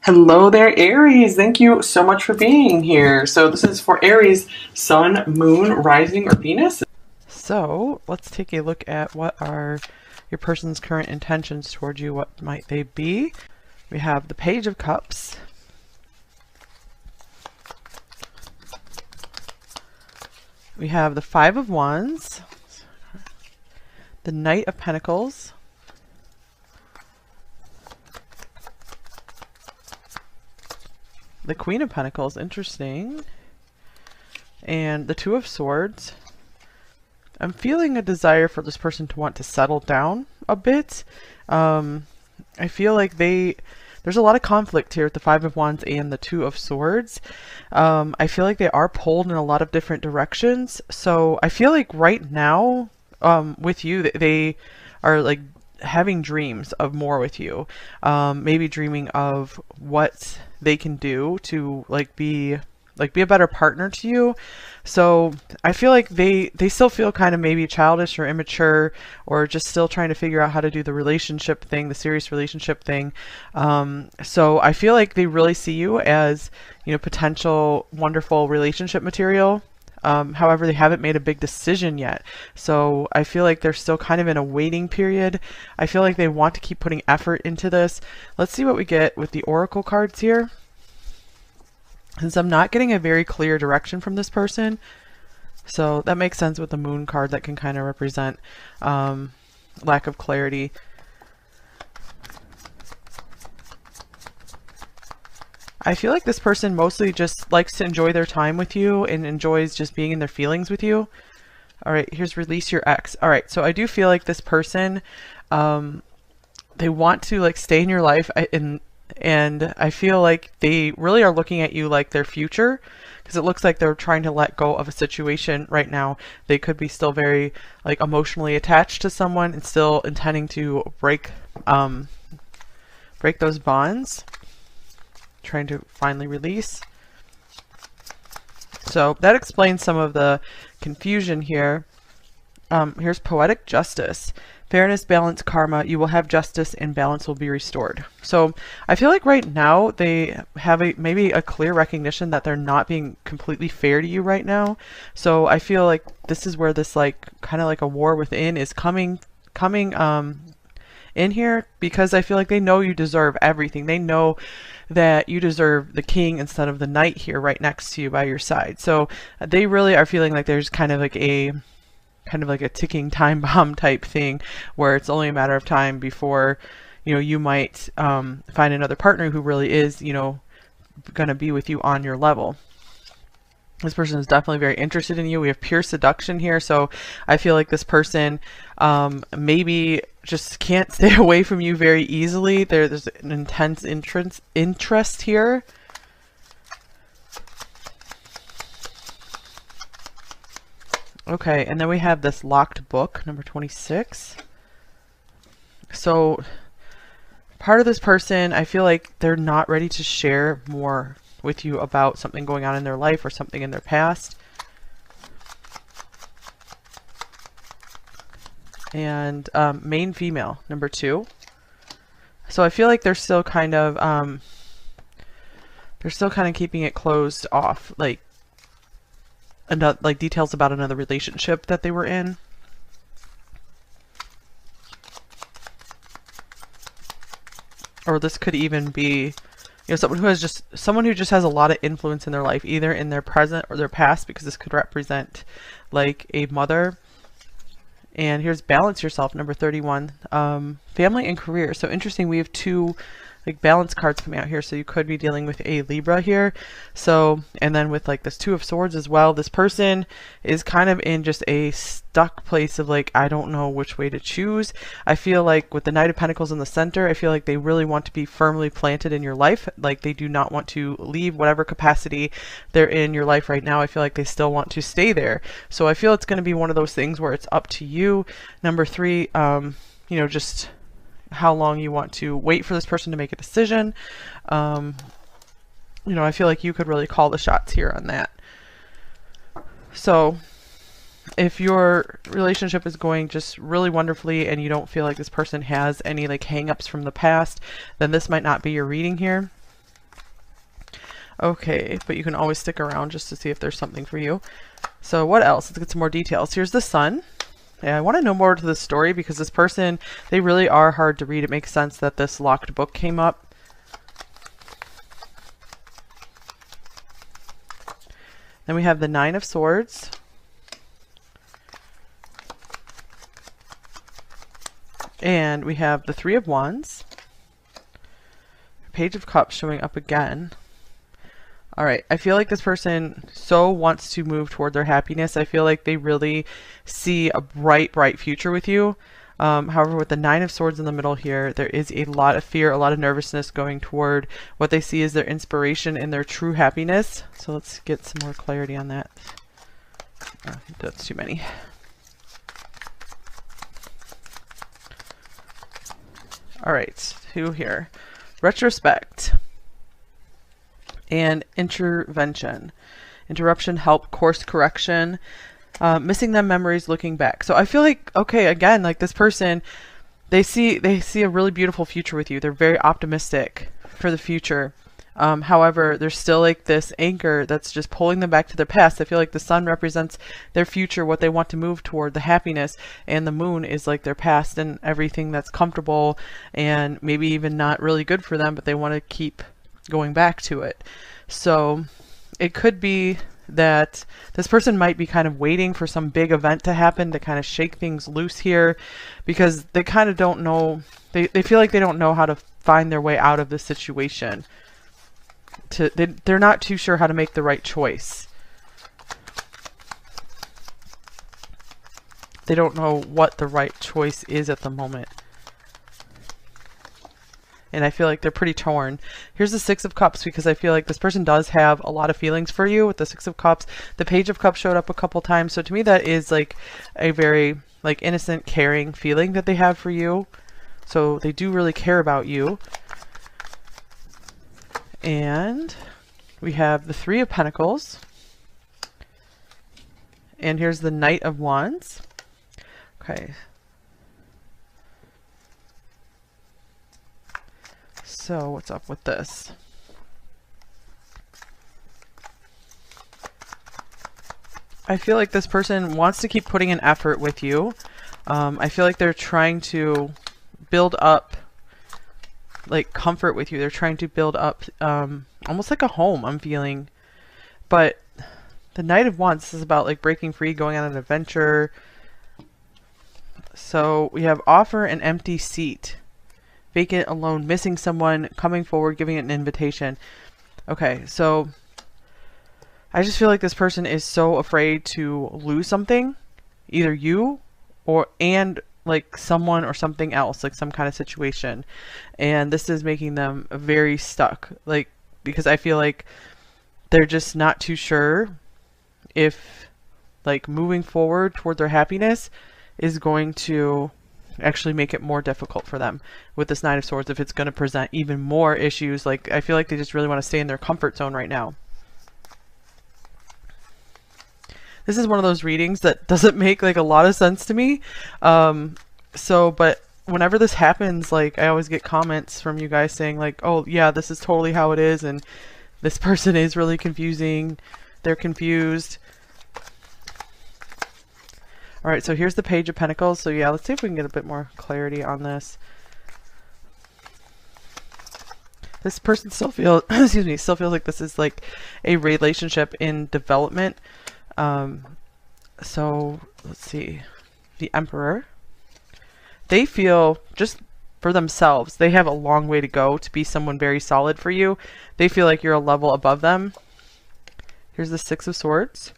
Hello there, Aries. Thank you so much for being here. So this is for Aries, Sun, Moon, Rising, or Venus. So let's take a look at what are your person's current intentions towards you. What might they be? We have the Page of Cups. We have the Five of Wands. The Knight of Pentacles. The Queen of Pentacles, interesting. And the Two of Swords. I'm feeling a desire for this person to want to settle down a bit. I feel like there's a lot of conflict here with the Five of Wands and the Two of Swords. I feel like they are pulled in a lot of different directions. So I feel like right now, with you, they are like having dreams of more with you. Maybe dreaming of what they can do to be a better partner to you. So I feel like they still feel kind of maybe childish or immature, or just still trying to figure out how to do the relationship thing, the serious relationship thing. So I feel like they really see you as, potential wonderful relationship material. However, they haven't made a big decision yet. So I feel like they're still kind of in a waiting period. I feel like they want to keep putting effort into this. Let's see what we get with the Oracle cards here. Since I'm not getting a very clear direction from this person, so that makes sense with the Moon card. That can kind of represent lack of clarity. I feel like this person mostly just likes to enjoy their time with you and enjoys just being in their feelings with you. All right, here's release your ex. All right, so I do feel like this person, they want to stay in your life, and I feel like they really are looking at you like their future, because it looks like they're trying to let go of a situation right now. They could be still very emotionally attached to someone and still intending to break those bonds, trying to finally release. So that explains some of the confusion here. Here's poetic justice. Fairness, balance, karma, you will have justice and balance will be restored. So I feel like right now they have maybe a clear recognition that they're not being completely fair to you right now. So I feel like this is where this kind of like a war within is coming in here, because I feel like they know you deserve everything. They know that you deserve the king instead of the knight here right next to you by your side. So they really are feeling like there's kind of like a ticking time bomb type thing, where it's only a matter of time before you might find another partner who really is gonna be with you on your level. This person is definitely very interested in you. We have pure seduction here, so I feel like this person maybe just can't stay away from you very easily. There's an intense interest here. Okay, and then we have this locked book, number 26. So part of this person, I feel like they're not ready to share more with you about something going on in their life or something in their past. And main female, number 2. So I feel like they're still kind of keeping it closed off, details about another relationship that they were in. Or this could even be someone who just has a lot of influence in their life, either in their present or their past, because this could represent like a mother. And here's balance yourself, number 31. Family and career. So interesting, we have two balance cards coming out here, so you could be dealing with a Libra here. So, and then with this Two of Swords as well, this person is kind of in just a stuck place of I don't know which way to choose. I feel like with the Knight of Pentacles in the center, I feel like they really want to be firmly planted in your life. They do not want to leave whatever capacity they're in your life right now. I feel like they still want to stay there. So I feel it's going to be one of those things where it's up to you. Number 3, just how long you want to wait for this person to make a decision. I feel like you could really call the shots here on that. So if your relationship is going just really wonderfully and you don't feel like this person has any hang-ups from the past, then this might not be your reading here. Okay, but you can always stick around just to see if there's something for you. So what else? Let's get some more details. Here's the sun. Yeah, I want to know more to the story because this person, they really are hard to read. It makes sense that this locked book came up. Then we have the Nine of Swords. And we have the Three of Wands. Page of Cups showing up again. All right, I feel like this person so wants to move toward their happiness. I feel like they really see a bright, bright future with you. However, with the Nine of Swords in the middle here, there is a lot of fear, a lot of nervousness going toward what they see as their inspiration and their true happiness. So let's get some more clarity on that. Oh, that's too many. All right, two here. Retrospect and intervention. Interruption, help, course correction, missing them memories, looking back. So I feel like, okay, again, like this person, they see a really beautiful future with you. They're very optimistic for the future. However, there's still like this anchor that's just pulling them back to their past. I feel like the sun represents their future, what they want to move toward, the happiness, and the moon is like their past and everything that's comfortable and maybe even not really good for them, but they want to keep going back to it. So it could be that this person might be kind of waiting for some big event to happen to kind of shake things loose here, because they kind of don't know, they feel like they don't know how to find their way out of this situation. They're not too sure how to make the right choice. They don't know what the right choice is at the moment. And I feel like they're pretty torn. Here's the Six of Cups, because I feel like this person does have a lot of feelings for you with the Six of Cups. The Page of Cups showed up a couple times. So to me, that is like a very like innocent, caring feeling that they have for you. So they do really care about you. And we have the Three of Pentacles. And here's the Knight of Wands. Okay. So what's up with this? I feel like this person wants to keep putting an effort with you. I feel like they're trying to build up like comfort with you. They're trying to build up almost like a home, I'm feeling. But the Knight of Wands is about like breaking free, going on an adventure. So we have offer an empty seat. Vacant, alone, missing someone, coming forward, giving it an invitation. Okay, so I just feel like this person is so afraid to lose something, either you and like someone or something else, like some kind of situation. And this is making them very stuck, like, because I feel like they're just not too sure if like moving forward toward their happiness is going to actually make it more difficult for them with this Nine of Swords, if it's going to present even more issues. Like I feel like they just really want to stay in their comfort zone right now. This is one of those readings that doesn't make like a lot of sense to me. But whenever this happens, like I always get comments from you guys saying like, oh yeah, this is totally how it is, and this person is really confusing, they're confused. All right, so here's the Page of Pentacles. So yeah, let's see if we can get a bit more clarity on this. This person still feels, excuse me, still feels like this is like a relationship in development. So let's see, the Emperor. They feel, just for themselves, they have a long way to go to be someone very solid for you. They feel like you're a level above them. Here's the Six of Swords.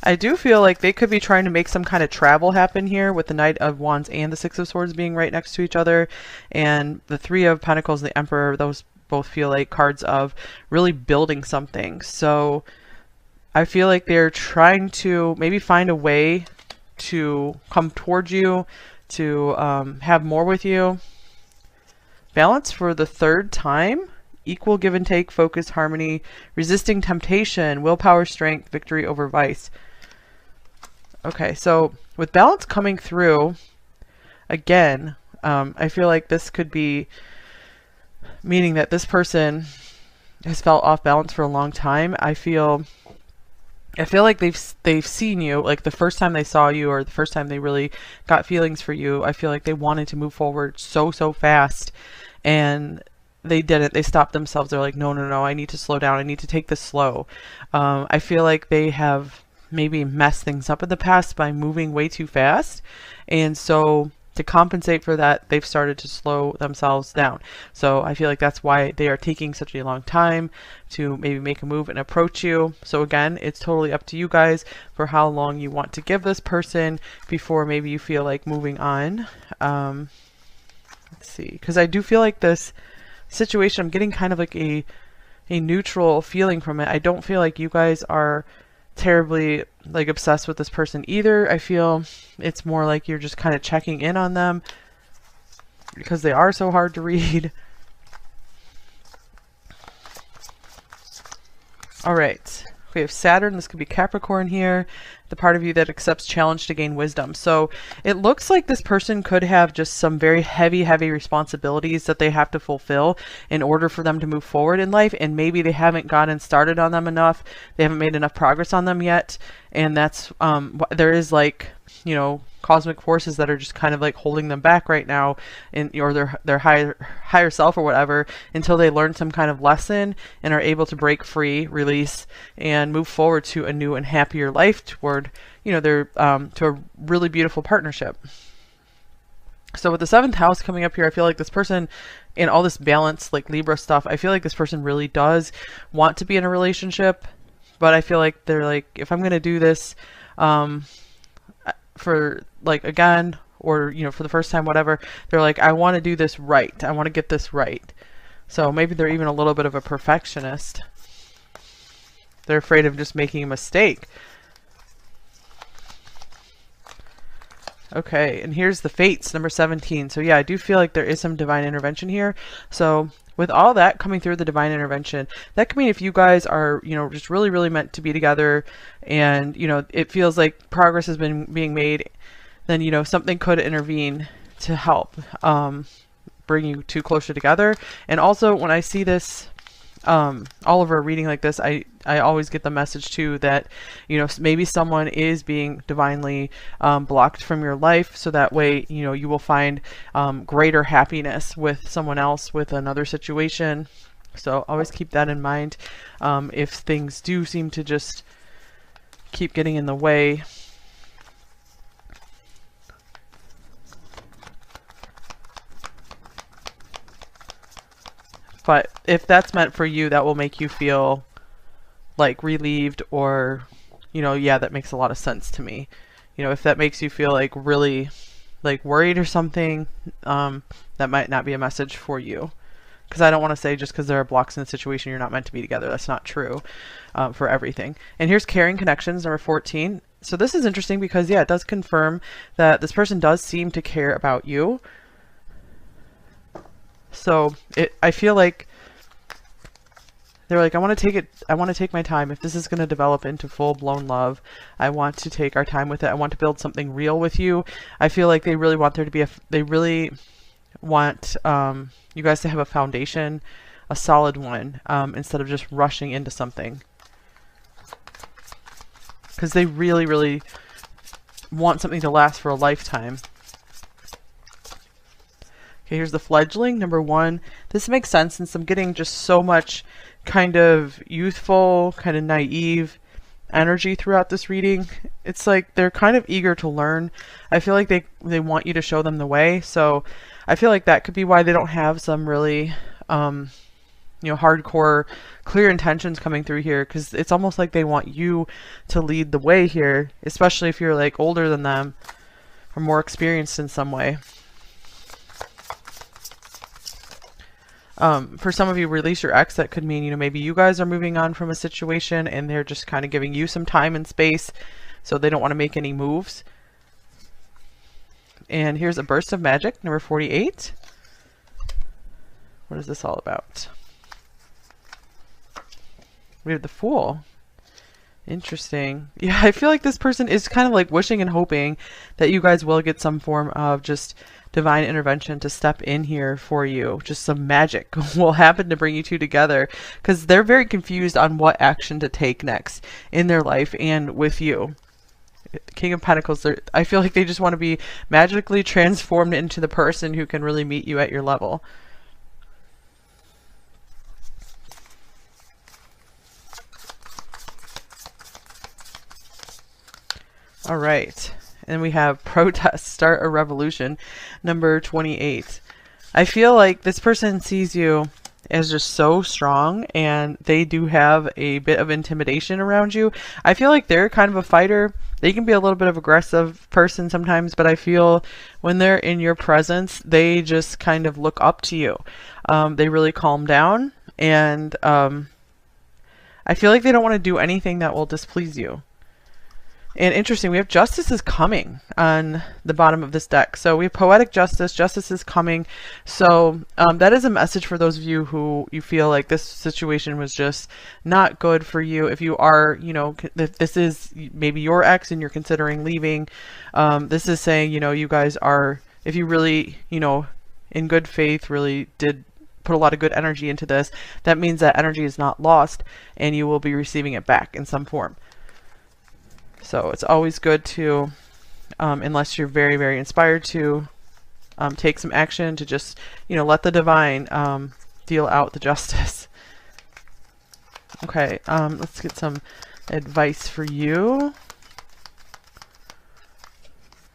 I do feel like they could be trying to make some kind of travel happen here with the Knight of Wands and the Six of Swords being right next to each other. And the Three of Pentacles, the Emperor, those both feel like cards of really building something. So I feel like they're trying to maybe find a way to come towards you, to have more with you. Balance for the third time. Equal give and take, focus, harmony, resisting temptation, willpower, strength, victory over vice. Okay, so with balance coming through, again, I feel like this could be meaning that this person has felt off balance for a long time. I feel like they've seen you, like the first time they saw you or the first time they really got feelings for you. I feel like they wanted to move forward so fast, and they didn't. They stopped themselves. They're like, no, no, no, I need to slow down. I need to take this slow. I feel like they have maybe messed things up in the past by moving way too fast, and so to compensate for that, they've started to slow themselves down. So I feel like that's why they are taking such a long time to maybe make a move and approach you. So again, it's totally up to you guys for how long you want to give this person before maybe you feel like moving on. Let's see, because I do feel like this situation, I'm getting kind of like a neutral feeling from it. I don't feel like you guys are terribly like obsessed with this person either. I feel it's more like you're just kind of checking in on them because they are so hard to read. All right, we have Saturn. This could be Capricorn here, the part of you that accepts challenge to gain wisdom. So it looks like this person could have just some very heavy responsibilities that they have to fulfill in order for them to move forward in life, and maybe they haven't gotten started on them enough. They haven't made enough progress on them yet, and that's there is, like, you know, cosmic forces that are just kind of like holding them back right now, or their higher self or whatever, until they learn some kind of lesson and are able to break free, release, and move forward to a new and happier life toward, you know, their to a really beautiful partnership. So with the 7th house coming up here, I feel like this person, in all this balance, like Libra stuff, I feel like this person really does want to be in a relationship, but I feel like they're like, if I'm going to do this, for like again, or you know, for the first time, whatever, they're like, I want to do this right. I want to get this right. So maybe they're even a little bit of a perfectionist. They're afraid of just making a mistake. Okay, and here's the fates, number 17. So yeah, I do feel like there is some divine intervention here. So with all that coming through the divine intervention, that could mean if you guys are, you know, just really meant to be together, and, you know, it feels like progress has been being made, then, you know, something could intervene to help bring you two closer together. And also, when I see this, all over a reading like this, I always get the message too that, you know, maybe someone is being divinely blocked from your life, so that way, you know, you will find greater happiness with someone else, with another situation. So always keep that in mind if things do seem to just keep getting in the way. But if that's meant for you, that will make you feel like relieved, or, you know, yeah, that makes a lot of sense to me. You know, if that makes you feel like really like worried or something, that might not be a message for you. Because I don't want to say just because there are blocks in the situation you're not meant to be together. That's not true for everything. And here's caring connections, number 14. So this is interesting because, yeah, it does confirm that this person does seem to care about you. So I feel like they're like, I want to take my time. If this is going to develop into full-blown love, I want to take our time with it. I want to build something real with you. I feel like they really want there to be they really want you guys to have a foundation, a solid one, instead of just rushing into something. Because they really want something to last for a lifetime. Okay, here's the fledgling, number 1. This makes sense since I'm getting just so much kind of youthful, kind of naive energy throughout this reading. It's like they're kind of eager to learn. I feel like they want you to show them the way. So I feel like that could be why they don't have some really, you know, hardcore, clear intentions coming through here, because it's almost like they want you to lead the way here, especially if you're like older than them or more experienced in some way. For some of you, release your ex. That could mean, you know, maybe you guys are moving on from a situation and they're just kind of giving you some time and space, so they don't want to make any moves. And here's a burst of magic, number 48. What is this all about? We have the Fool. Interesting. Yeah, I feel like this person is kind of like wishing and hoping that you guys will get some form of just divine intervention to step in here for you. Just some magic will happen to bring you two together, because they're very confused on what action to take next in their life and with you. King of Pentacles, I feel like they just want to be magically transformed into the person who can really meet you at your level. All right. And we have protest, start a revolution, number 28. I feel like this person sees you as just so strong, and they do have a bit of intimidation around you. I feel like they're kind of a fighter. They can be a little bit of aggressive person sometimes, but I feel when they're in your presence, they just kind of look up to you. They really calm down, and I feel like they don't want to do anything that will displease you. And interesting, we have justice is coming on the bottom of this deck. So we have poetic justice. Justice is coming. So that is a message for those of you who you feel like this situation was just not good for you. If you are, you know, if this is maybe your ex and you're considering leaving, this is saying, you know, you guys are, if you really, you know, in good faith, really did put a lot of good energy into this, that means that energy is not lost and you will be receiving it back in some form. So it's always good to, unless you're very, very inspired to take some action, to just, you know, let the divine deal out the justice. Okay, let's get some advice for you.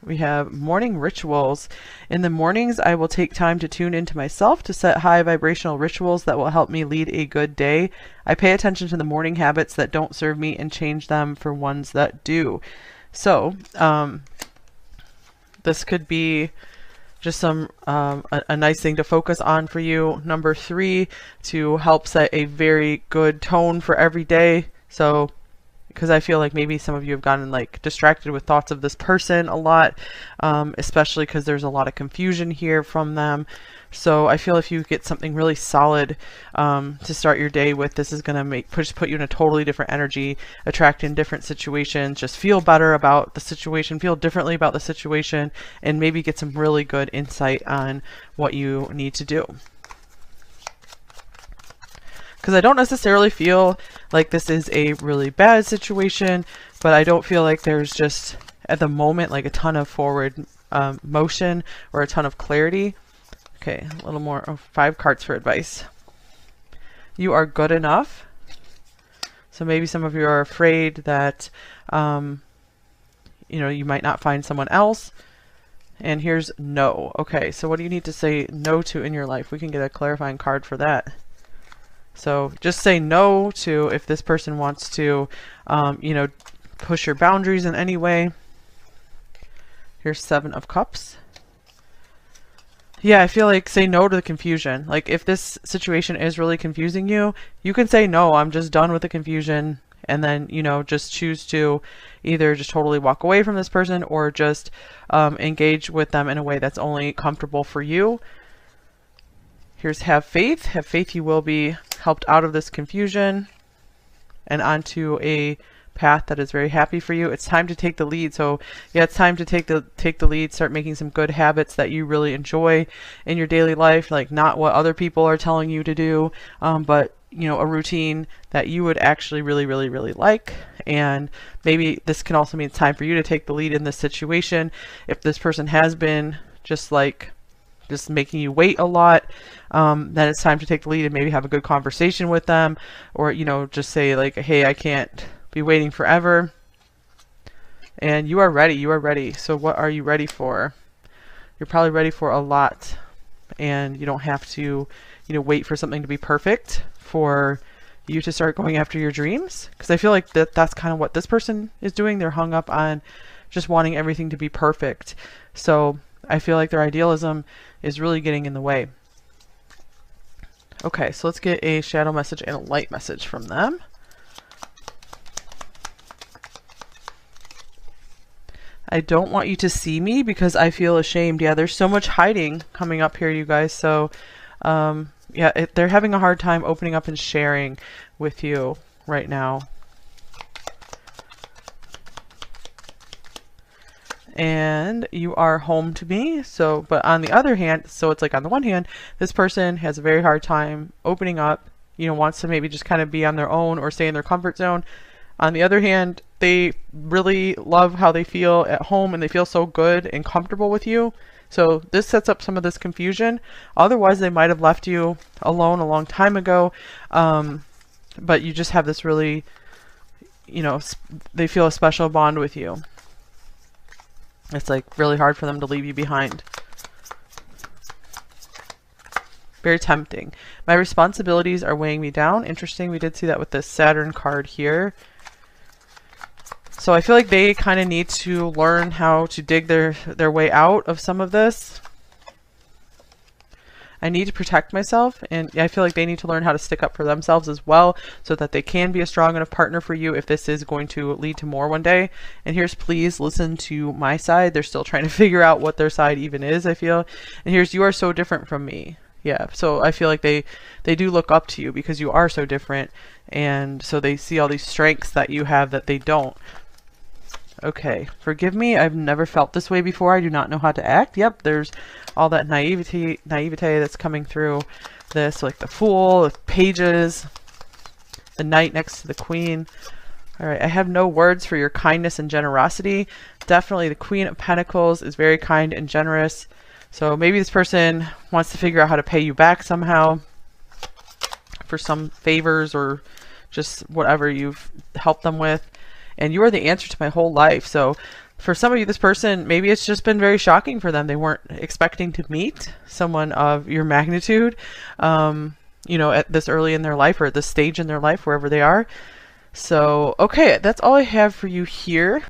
We have morning rituals. In the mornings, I will take time to tune into myself to set high vibrational rituals that will help me lead a good day. I pay attention to the morning habits that don't serve me and change them for ones that do. So, this could be just some a nice thing to focus on for you. Number 3, to help set a very good tone for every day. So, because I feel like maybe some of you have gotten like distracted with thoughts of this person a lot, especially because there's a lot of confusion here from them. So I feel if you get something really solid to start your day with, this is going to put you in a totally different energy, attract in different situations, just feel better about the situation, feel differently about the situation, and maybe get some really good insight on what you need to do. Because I don't necessarily feel like this is a really bad situation, but I don't feel like there's just, at the moment, like a ton of forward motion or a ton of clarity. Okay, a little more, 5 cards for advice. You are good enough. So maybe some of you are afraid that, you know, you might not find someone else. And here's no. Okay, so what do you need to say no to in your life? We can get a clarifying card for that. So just say no to if this person wants to, you know, push your boundaries in any way. Here's 7 of Cups. Yeah, I feel like say no to the confusion. Like if this situation is really confusing you, you can say no, I'm just done with the confusion. And then, you know, just choose to either just totally walk away from this person or just engage with them in a way that's only comfortable for you. Here's have faith. Have faith you will be helped out of this confusion and onto a path that is very happy for you. It's time to take the lead. So yeah, it's time to take the lead, start making some good habits that you really enjoy in your daily life, like not what other people are telling you to do, but you know, a routine that you would actually really, really, really like. And maybe this can also mean it's time for you to take the lead in this situation. If this person has been just making you wait a lot, then it's time to take the lead and maybe have a good conversation with them, or, you know, just say like, hey, I can't be waiting forever. And you are ready. You are ready. So what are you ready for? You're probably ready for a lot, and you don't have to, you know, wait for something to be perfect for you to start going after your dreams. Because I feel like that's kind of what this person is doing. They're hung up on just wanting everything to be perfect. So I feel like their idealism is really getting in the way. Okay, so let's get a shadow message and a light message from them. I don't want you to see me because I feel ashamed. Yeah, there's so much hiding coming up here, you guys. So, yeah, they're having a hard time opening up and sharing with you right now. and you are home to me. So, but on the other hand, so it's like on the one hand, this person has a very hard time opening up, you know, wants to maybe just kind of be on their own or stay in their comfort zone. On the other hand, they really love how they feel at home and they feel so good and comfortable with you. So this sets up some of this confusion. Otherwise, they might have left you alone a long time ago. But you just have this really, you know, they feel a special bond with you. It's like really hard for them to leave you behind. Very tempting. My responsibilities are weighing me down. Interesting. We did see that with this Saturn card here. So I feel like they kind of need to learn how to dig their way out of some of this. I need to protect myself, and I feel like they need to learn how to stick up for themselves as well so that they can be a strong enough partner for you if this is going to lead to more one day. And here's, please listen to my side. They're still trying to figure out what their side even is, I feel. And here's, you are so different from me. Yeah, so I feel like they do look up to you because you are so different, and so they see all these strengths that you have that they don't. Okay, forgive me, I've never felt this way before. I do not know how to act. Yep, there's all that naivete that's coming through this, like the Fool, the Pages, the Knight next to the Queen. All right, I have no words for your kindness and generosity. Definitely the Queen of Pentacles is very kind and generous. So maybe this person wants to figure out how to pay you back somehow for some favors or just whatever you've helped them with. And you are the answer to my whole life. So for some of you, this person, maybe it's just been very shocking for them. They weren't expecting to meet someone of your magnitude, you know, at this early in their life or at this stage in their life, wherever they are. So, okay, that's all I have for you here.